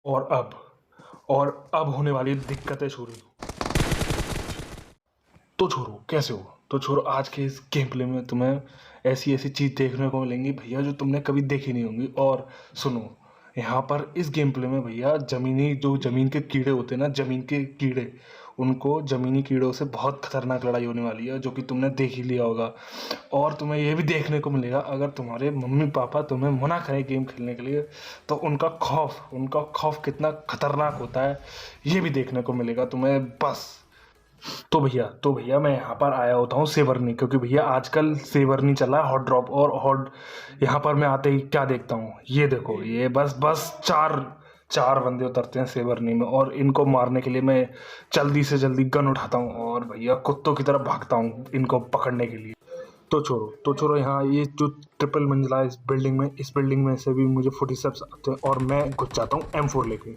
और अब और अब होने वाली दिक्कतें शुरू। तो छोड़ो, कैसे हो? तो छोड़ो, आज के इस गेम प्ले में तुम्हें ऐसी ऐसी चीज़ देखने को मिलेंगी भैया जो तुमने कभी देखी नहीं होंगी। और सुनो, यहाँ पर इस गेम प्ले में भैया ज़मीन के कीड़े होते हैं ना, ज़मीन के कीड़े, उनको ज़मीनी कीड़ों से बहुत खतरनाक लड़ाई होने वाली है जो कि तुमने देख ही लिया होगा। और तुम्हें ये भी देखने को मिलेगा, अगर तुम्हारे मम्मी पापा तुम्हें मना करें गेम खेलने के लिए तो उनका खौफ कितना खतरनाक होता है, ये भी देखने को मिलेगा तुम्हें। बस तो भैया मैं यहाँ पर आया होता हूँ सेवर्नी, क्योंकि भैया आजकल सेवर्नी चला है, हॉट ड्रॉप और हॉट। यहाँ पर मैं आते ही क्या देखता हूँ, ये देखो, ये बस बस चार चार बंदे उतरते हैं सेवर्नी में, और इनको मारने के लिए मैं जल्दी से जल्दी गन उठाता हूँ और भैया कुत्तों की तरफ भागता हूँ इनको पकड़ने के लिए। तो छोड़ो, यहाँ ये जो ट्रिपल मंजिला है इस बिल्डिंग में से भी मुझे 47 आते हैं और मैं घुस जाता हूँ M4 लेके।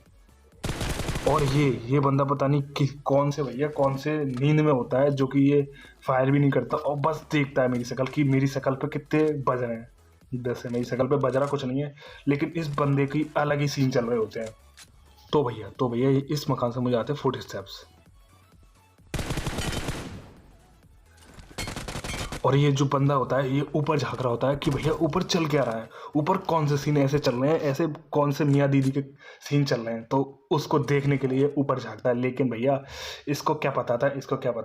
और ये बंदा पता नहीं कि कौन से भैया कौन से नींद में होता है जो कि ये फायर भी नहीं करता और बस देखता है मेरी शक्ल पे कितने बज रहे हैं। वैसे मेरी शक्ल पे बज रहा कुछ नहीं है, लेकिन इस बंदे की अलग ही सीन चल रहे होते हैं। तो भैया इस मकान से मुझे आते हैं 40 स्टेप्स। और ये जो बंदा होता है ये ऊपर झाँक रहा होता है कि भैया ऊपर चल क्या रहा है, ऊपर कौन से सीन ऐसे चल रहे हैं, ऐसे कौन से मियाँ दीदी के सीन चल रहे हैं, तो उसको देखने के लिए ऊपर झाँकता है। लेकिन भैया इसको क्या पता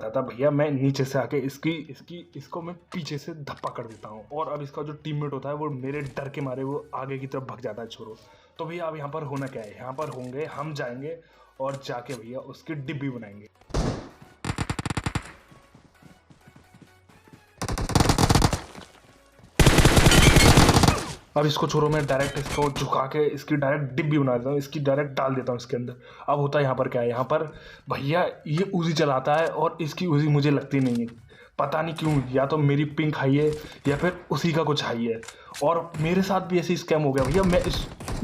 था भैया, मैं नीचे से आके इसको मैं पीछे से धप्पा कर देता हूँ, और अब इसका जो टीममेट होता है वो मेरे डर के मारे वो आगे की तरफ भग जाता है। छोड़ो, तो भैया अब यहाँ पर होना क्या है, यहाँ पर होंगे हम जाएंगे और जाके भैया उसकी डिब्बी बनाएंगे। अब इसको छोड़ो, मैं डायरेक्ट इसको झुका के इसकी डायरेक्ट डिब्बी बना देता हूँ, इसकी डायरेक्ट डाल देता हूँ इसके अंदर। अब होता है यहाँ पर क्या है, यहाँ पर भैया ये उजी चलाता है और इसकी उजी मुझे लगती नहीं है, पता नहीं क्यों, या तो मेरी पिंक हाई है या फिर उसी का कुछ हाई है। और मेरे साथ भी ऐसे स्कैम हो गया भैया,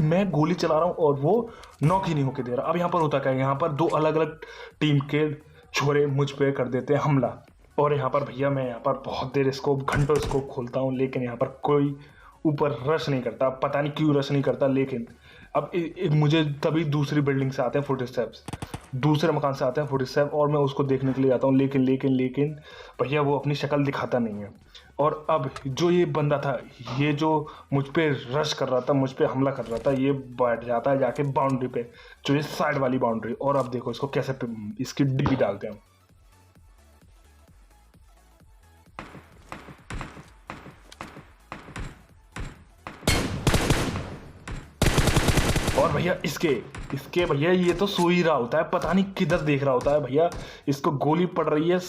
मैं गोली चला रहा हूँ और वो नॉक ही नहीं होके दे रहा। अब यहाँ पर होता क्या है, यहाँ पर दो अलग अलग टीम के छोरे मुझ पे कर देते हैं हमला। और यहाँ पर भैया मैं यहाँ पर बहुत देर स्कोप घंटों स्कोप खोलता हूँ, लेकिन यहाँ पर कोई ऊपर रश नहीं करता, पता नहीं क्यों रश नहीं करता। लेकिन अब मुझे तभी दूसरी बिल्डिंग से आते हैं 40 स्टेप्स, दूसरे मकान से आते हैं 40 स्टेप, और मैं उसको देखने के लिए आता हूँ। लेकिन भैया वो अपनी शक्ल दिखाता नहीं है। और अब जो ये बंदा था, ये जो मुझ पे रश कर रहा था, मुझ पे हमला कर रहा था, ये बैठ जाता है जाके बाउंड्री पे, जो ये साइड वाली बाउंड्री। और अब देखो इसको कैसे इसकी डिब्बी डालते हैं। और भैया इसके इसके भैया ये तो सो ही रहा होता है, पता नहीं किधर देख रहा होता है भैया, इसको गोली पड़ रही है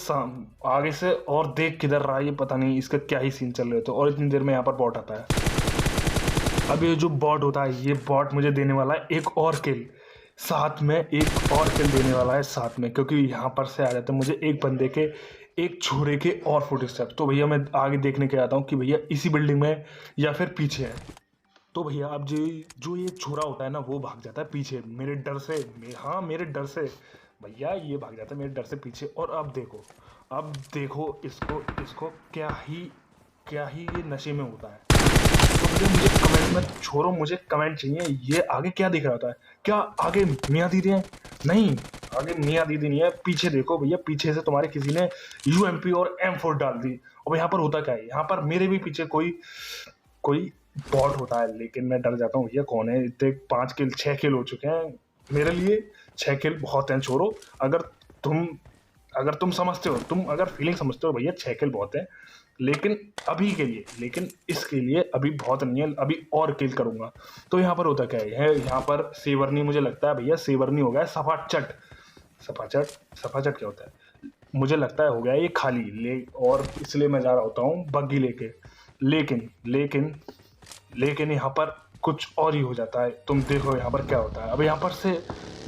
आगे से और देख किधर रहा है, ये पता नहीं इसका क्या ही सीन चल रहे होते। और इतनी देर में यहाँ पर बॉट आता है। अब ये जो बॉट होता है, ये बॉट मुझे देने वाला है एक और किल, साथ में एक और किल देने वाला है साथ में, क्योंकि यहाँ पर से आ जाते हैं मुझे एक बंदे के एक छोरे के और 40 स्टेप। तो भैया मैं आगे देखने के आता हूँ कि भैया इसी बिल्डिंग में या फिर पीछे है। तो भैया अब जो ये छोरा होता है ना, वो भाग जाता है पीछे मेरे डर से, हाँ मेरे डर से भैया ये भाग जाता है मेरे डर से पीछे। और अब देखो इसको इसको क्या ही ये नशे में होता है। तो भैया मुझे कमेंट में छोड़ो, मुझे कमेंट चाहिए, ये आगे क्या दिख रहा होता है, क्या आगे मियाँ दीदी हैं? नहीं, आगे मियाँ दीदी नहीं है, पीछे देखो भैया, पीछे से तुम्हारे किसी ने UMP और M4 डाल दी। और यहाँ पर होता क्या है, यहाँ पर मेरे भी पीछे कोई कोई बॉट होता है, लेकिन मैं डर जाता हूँ भैया कौन है, इतने 5 किल 6 किल हो चुके हैं मेरे लिए, 6 किल बहुत हैं। छोड़ो, अगर तुम अगर तुम समझते हो, तुम अगर फीलिंग समझते हो भैया 6 किल बहुत है, लेकिन अभी के लिए, लेकिन इसके लिए अभी बहुत नहीं है, अभी और किल करूंगा। तो यहाँ पर होता क्या है, यहाँ पर सेवर्नी, मुझे लगता है भैया सेवर्नी हो गया है सफाचट। सफाचट क्या होता है, मुझे लगता है हो गया ये खाली ले, और इसलिए मैं जा रहा होता हूँ बग्गी लेके। लेकिन लेकिन लेकिन यहाँ पर कुछ और ही हो जाता है, तुम देखो यहाँ पर क्या होता है। अब यहाँ पर से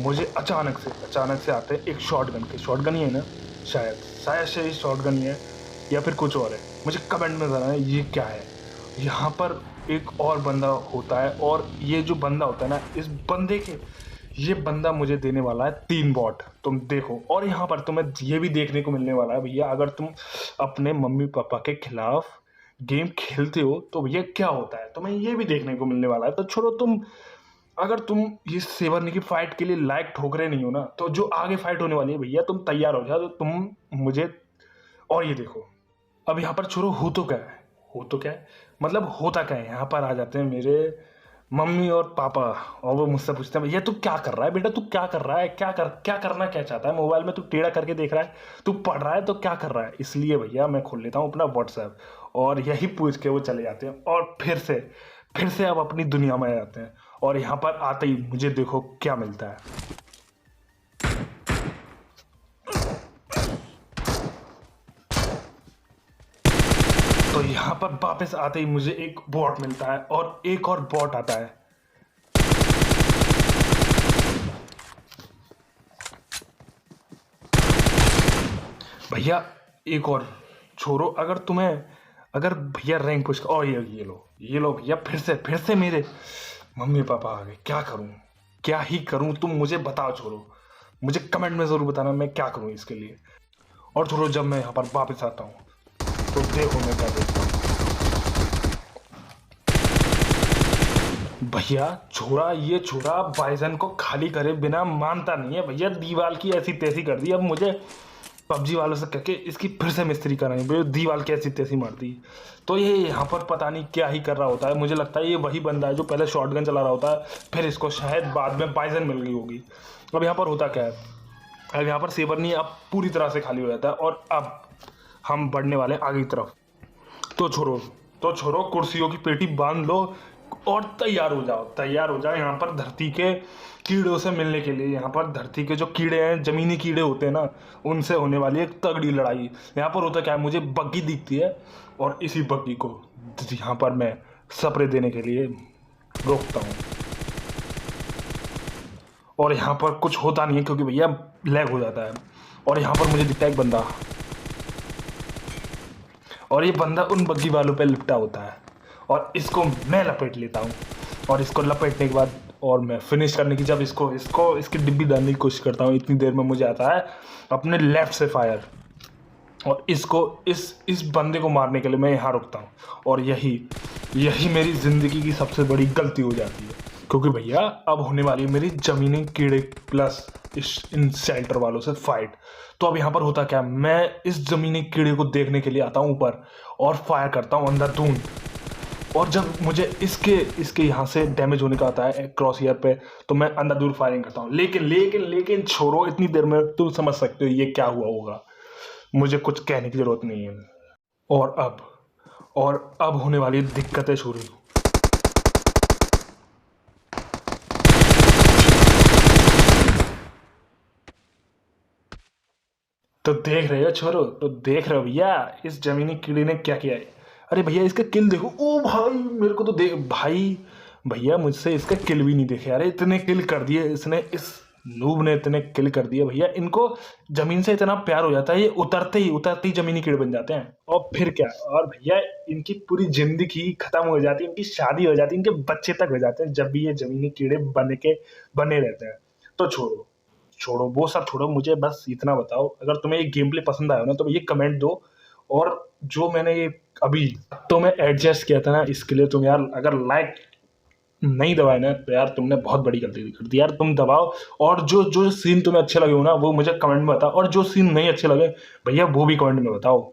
मुझे अचानक से आते हैं एक शॉटगन ही है ना, शायद से शॉटगन ही है या फिर कुछ और है, मुझे कमेंट में बताना है ये क्या है। यहाँ पर एक और बंदा होता है, और ये जो बंदा होता है ना, ये बंदा मुझे देने वाला है 3 बॉट, तुम देखो। और यहाँ पर तुम्हें ये भी देखने को मिलने वाला है भैया, अगर तुम अपने मम्मी पापा के खिलाफ गेम खेलते हो तो भैया क्या होता है, तुम्हें ये भी देखने को मिलने वाला है। तो छोड़ो, तुम अगर तुम ये सेवर्नी की फाइट के लिए लायक ठोकरे नहीं हो ना, तो जो आगे फाइट होने वाली है भैया, तुम तैयार हो जाओ। तो तुम मुझे, और ये देखो, अब यहाँ पर छोड़ो, हो तो क्या है, हो तो क्या है, मतलब होता क्या है, यहाँ पर आ जाते हैं मेरे मम्मी और पापा, और वो मुझसे पूछते हैं, भैया तू क्या कर रहा है बेटा, तू क्या कर रहा है, क्या करना क्या चाहता है मोबाइल में, तू टेढ़ा करके देख रहा है, तू पढ़ रहा है तो क्या कर रहा है। इसलिए भैया मैं खोल लेता हूँ अपना व्हाट्सएप, और यही पूछ के वो चले जाते हैं, और फिर से अब अपनी दुनिया में आ जाते हैं। और यहाँ पर आते ही मुझे देखो क्या मिलता है। तो यहाँ पर वापस आते ही मुझे एक बॉट मिलता है, और एक और बॉट आता है। भैया एक और छोड़ो, अगर भैया रैंक पुश, और ये लो भैया, फिर से मेरे मम्मी पापा आ गए। क्या करूं, क्या ही करूं, तुम मुझे बताओ। छोड़ो, मुझे कमेंट में जरूर बताना मैं क्या करूं इसके लिए। और छोड़ो, जब मैं यहाँ पर वापस आता हूँ तो देखो मैं क्या देखता हूँ। भैया ये छोरा बाइजन को खाली करे बिना मानता नहीं है भैया, दीवार की ऐसी तैसी कर दी। अब मुझे पबजी वालों से कहके इसकी फिर से मिस्त्री करानी, भैया दीवार की ऐसी तैसी मार दी। तो ये यहाँ पर पता नहीं क्या ही कर रहा होता है, मुझे लगता है ये वही बंदा है जो पहले शॉटगन चला रहा होता है, फिर इसको शायद बाद में बाइजन मिल गई होगी। अब यहाँ पर होता क्या है, अब यहाँ पर सेवर्नी अब पूरी तरह से खाली हो जाता है, और अब हम बढ़ने वाले हैं आगे की तरफ। तो छोड़ो, कुर्सियों की पेटी बांध लो और तैयार हो जाओ यहाँ पर धरती के कीड़ों से मिलने के लिए। यहाँ पर धरती के जो कीड़े हैं, जमीनी कीड़े होते हैं ना, उनसे होने वाली एक तगड़ी लड़ाई। यहाँ पर होता क्या है, मुझे बग्गी दिखती है, और इसी बग्गी को यहाँ पर मैं स्प्रे देने के लिए रोकता हूँ। और यहाँ पर कुछ होता नहीं है क्योंकि भैया लैग हो जाता है। और यहाँ पर मुझे दिखता है एक बंदा, और ये बंदा उन बग्गी वालों पे लिपटा होता है, और इसको मैं लपेट लेता हूँ। और इसको लपेटने के बाद, और मैं फिनिश करने की, जब इसकी डिब्बी डालने की कोशिश करता हूँ, इतनी देर में मुझे आता है अपने लेफ्ट से फायर, और इसको इस बंदे को मारने के लिए मैं यहाँ रुकता हूँ। और यही मेरी ज़िंदगी की सबसे बड़ी गलती हो जाती है, क्योंकि भैया अब होने वाली है मेरी ज़मीनी कीड़े प्लस इन शेल्टर वालों से फाइट। तो अब यहाँ पर होता क्या, मैं इस ज़मीनी कीड़े को देखने के लिए आता हूँ ऊपर, और फायर करता हूँ अंधाधुंध। और जब मुझे इसके यहाँ से डैमेज होने का आता है क्रॉस ईयर पे, तो मैं अंधाधुंध फायरिंग करता हूँ। लेकिन छोड़ो, इतनी देर में तुम समझ सकते हो ये क्या हुआ होगा, मुझे कुछ कहने की जरूरत नहीं है। और अब होने वाली दिक्कतें शुरू। तो देख रहे हो छोरो, तो देख रहे हो भैया इस जमीनी कीड़े ने क्या किया है। अरे भैया इसका किल देखो, ओ भाई मेरे को तो देख भाई, भैया मुझसे इसका किल भी नहीं देखे। अरे इतने किल कर दिए इसने, इस नूब ने इतने किल कर दिए भैया, इनको जमीन से इतना प्यार हो जाता है, ये उतरते ही जमीनी कीड़े बन जाते हैं। और फिर क्या, और भैया इनकी पूरी जिंदगी खत्म हो जाती है, इनकी शादी हो जाती है, इनके बच्चे तक हो जाते हैं, जब भी ये जमीनी कीड़े बने रहते हैं। तो छोड़ो वो सब छोड़ो, मुझे बस इतना बताओ, अगर तुम्हें ये गेम प्ले पसंद आया हो ना, तो ये कमेंट दो। और जो मैंने ये अभी तो मैं एडजस्ट किया था ना, इसके लिए तुम यार अगर लाइक नहीं दबाए ना, तो यार तुमने बहुत बड़ी गलती कर दी यार, तुम दबाओ। और जो जो सीन तुम्हें अच्छे लगे हो ना, वो मुझे कमेंट में बताओ, और जो सीन नहीं अच्छे लगे भैया वो भी कमेंट में बताओ।